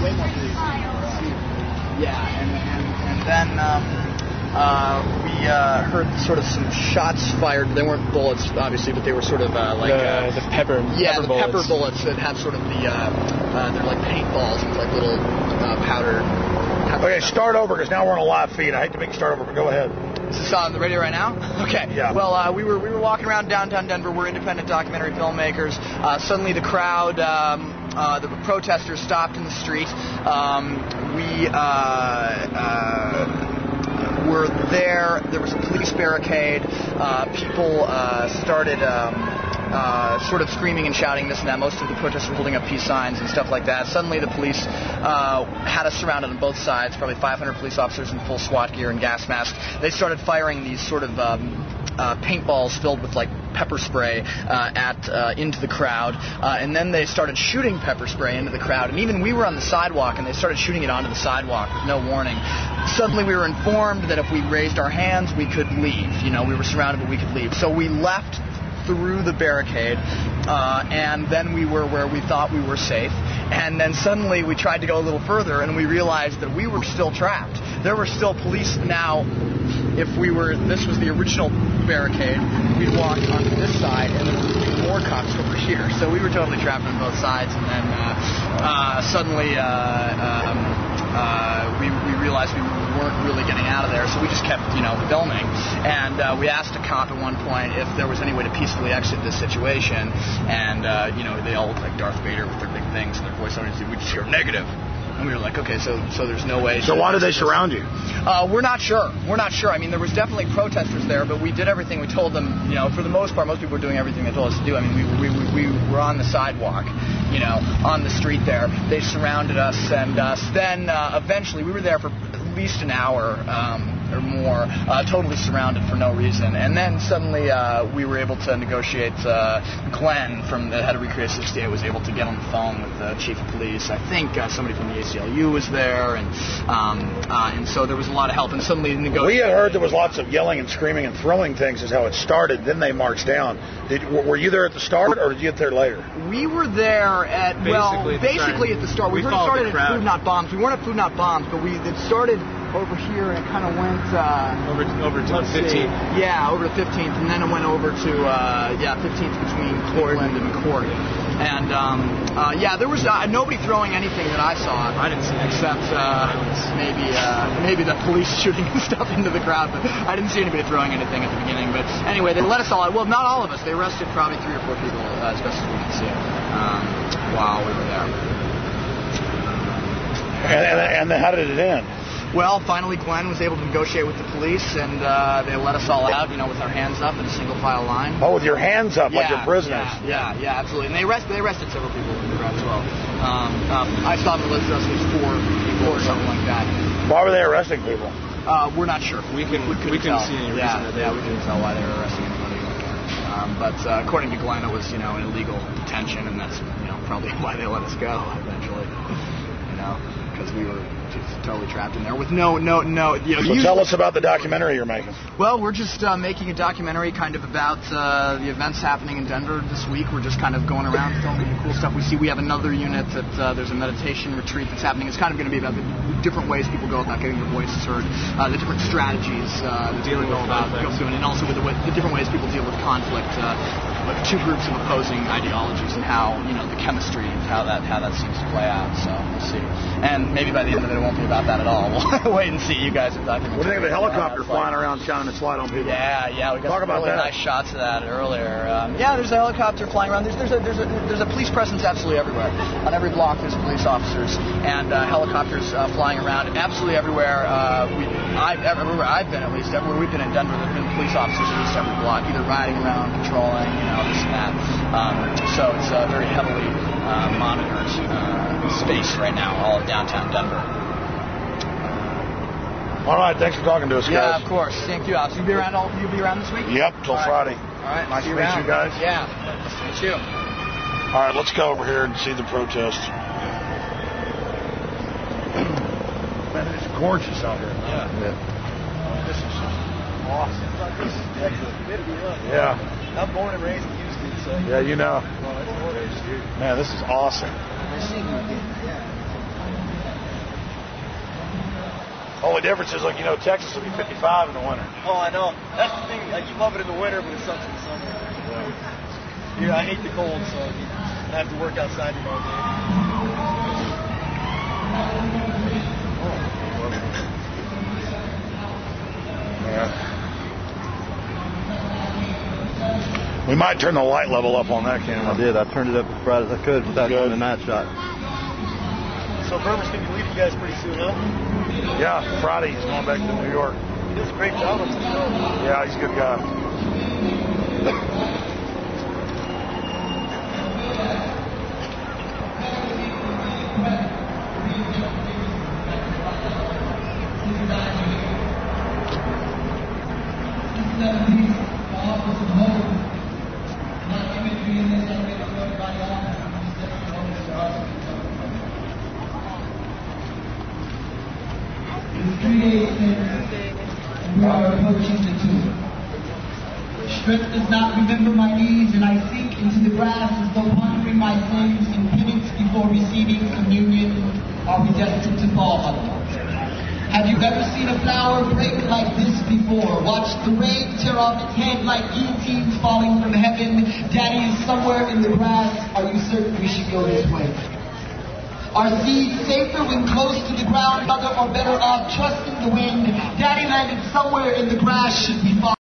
way more police. Yeah, and then we heard sort of some shots fired. They weren't bullets, obviously, but they were sort of like the pepper. Yeah, pepper the pepper bullets that have sort of the they're like paintballs with like little powder. Okay, start over because now we're on a live feed. I hate to make you start over, but go ahead. Is this on the radio right now? Okay. Yeah. Well, we were walking around downtown Denver. We're independent documentary filmmakers. Suddenly, the crowd, the protesters stopped in the street. We were there. There was a police barricade. People started sort of screaming and shouting this and that. Most of the protesters were holding up peace signs and stuff like that. Suddenly, the police had us surrounded on both sides. Probably 500 police officers in full SWAT gear and gas masks. They started firing these sort of paintballs filled with like pepper spray into the crowd, and then they started shooting pepper spray into the crowd, and even we were on the sidewalk and they started shooting it onto the sidewalk with no warning. Suddenly we were informed that if we raised our hands we could leave. You know, we were surrounded but we could leave. So we left through the barricade, and then we were where we thought we were safe, and then suddenly we tried to go a little further and we realized that we were still trapped. There were still police. Now, if this was the original barricade, we'd walk onto this side and there would be more cops over here. So we were totally trapped on both sides, and then suddenly we realized we weren't really getting out of there, so we just kept, filming. And we asked a cop at one point if there was any way to peacefully exit this situation, and they all look like Darth Vader with their big things and their voice on it. We just hear negative. And we were like, okay, so there's no way. So why did they surround you? We're not sure. I mean, there was definitely protesters there, but we did everything we told them. For the most part, most people were doing everything they told us to do. I mean, we were on the sidewalk, on the street there. They surrounded us, and then eventually we were there for at least an hour or more, totally surrounded for no reason. And then suddenly we were able to negotiate. Glenn, from the head of Recreate 68, was able to get on the phone with the chief of police. I think somebody from the ACLU was there, and so there was a lot of help. And suddenly we had heard there was lots of yelling and screaming and throwing things is how it started. Then they marched down. Were you there at the start, or did you get there later? We were there at basically at the start. We started at Food Not Bombs. We weren't at Food Not Bombs, but it started over here, and it kind of went over to the 15th. Yeah, over to 15th, and then it went over to 15th between Cleveland and McCourt. And there was nobody throwing anything that I saw. I didn't see except maybe the police shooting stuff into the crowd, but I didn't see anybody throwing anything at the beginning. But anyway, they let us all out. Well, not all of us. They arrested probably 3 or 4 people, as best as we could see, while we were there. And how did it end? Well, finally Glenn was able to negotiate with the police, and they let us all out, with our hands up in a single file line. Oh, with your hands up, like you're prisoners. Yeah, absolutely. And they arrested several people in the crowd as well. I saw them arrested 4 people or something like that. Why were they arresting people? We're not sure. We couldn't see any reason. We couldn't tell why they were arresting anybody. But according to Glenn, it was an illegal detention, and that's probably why they let us go eventually. Because we were just totally trapped in there with no. So tell us about the documentary you're making. Well, we're just making a documentary kind of about the events happening in Denver this week. We're just kind of going around filming the cool stuff we see. We have another unit that there's a meditation retreat that's happening. It's kind of going to be about the different ways people go about getting their voices heard, the different strategies that dealing with and also with the different ways people deal with conflict. Like 2 groups of opposing ideologies, and how the chemistry of how that seems to play out. So we'll see. And maybe by the end of it won't be about that at all. We'll wait and see. You guys are documenting. What do you think of the helicopter flying around shining its light on people? Yeah. We got some really nice shots of that earlier. There's a helicopter flying around. There's a police presence absolutely everywhere. On every block there's police officers and helicopters flying around absolutely everywhere. Everywhere I've been, at least everywhere we've been in Denver, there've been police officers at least every block, either riding around, patrolling, this and that. So it's a very heavily monitored space right now, all of downtown Denver. All right, thanks for talking to us, guys. Yeah, of course. Thank you, Alex. You'll be around this week? Yep, till Friday. All right. Nice to meet you guys. Yeah, nice to meet you. All right, let's go over here and see the protest. Man, it's gorgeous out here. Yeah. This is just awesome. This is excellent. Yeah. I'm born and raised in Houston, so. Yeah, you know. Well, Man, this is awesome. Only difference is, like, Texas will be 55 in the winter. Oh, I know. That's the thing. Like, you love it in the winter, but it sucks in the summer. Yeah. I hate the cold, so I have to work outside tomorrow day. Yeah. We might turn the light level up on that camera. I did. I turned it up as bright as I could without doing a night shot. So Berber's going to be leaving you guys pretty soon, huh? Yeah, Friday he's going back to New York. He does a great job on the show. Yeah, he's a good guy. And we are approaching the tomb. Strength does not remember my needs, and I sink into the grass as though pondering my sins in penance before receiving communion. Are we destined to fall? Have you ever seen a flower break like this before? Watch the rain tear off its head like guillotines falling from heaven. Daddy is somewhere in the grass. Are you certain we should go this way? Are seeds safer when close to the ground, mother, or better off trusting the wind? Daddy landed somewhere in the grass. Should we follow?